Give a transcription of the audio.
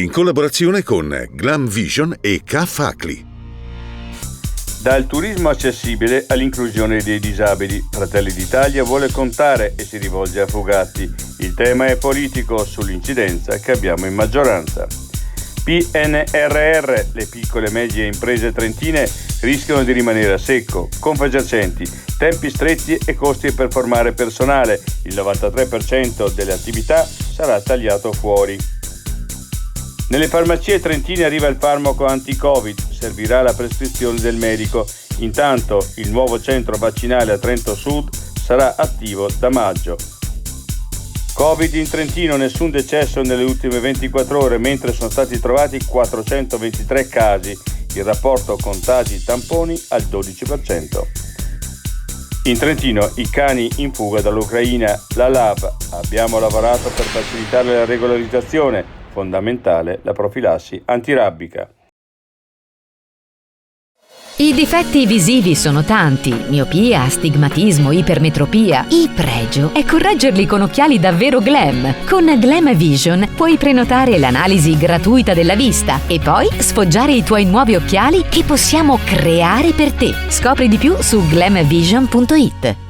in collaborazione con Glam Vision e K-Facli. Dal turismo accessibile all'inclusione dei disabili, Fratelli d'Italia vuole contare e si rivolge a Fugatti. Il tema è politico sull'incidenza che abbiamo in maggioranza. PNRR, le piccole e medie imprese trentine rischiano di rimanere a secco, Confesercenti, tempi stretti e costi per formare personale. Il 93% delle attività sarà tagliato fuori. Nelle farmacie trentine arriva il farmaco anti-Covid, servirà la prescrizione del medico. Intanto il nuovo centro vaccinale a Trento Sud sarà attivo da maggio. Covid in Trentino, nessun decesso nelle ultime 24 ore, mentre sono stati trovati 423 casi. Il rapporto contagi-tamponi al 12%. In Trentino i cani in fuga dall'Ucraina. La LAV, abbiamo lavorato per facilitare la regolarizzazione, fondamentale la profilassi antirabbica. I difetti visivi sono tanti: miopia, astigmatismo, ipermetropia. Il pregio è correggerli con occhiali davvero glam. Con Glam Vision puoi prenotare l'analisi gratuita della vista e poi sfoggiare i tuoi nuovi occhiali che possiamo creare per te. Scopri di più su glamvision.it.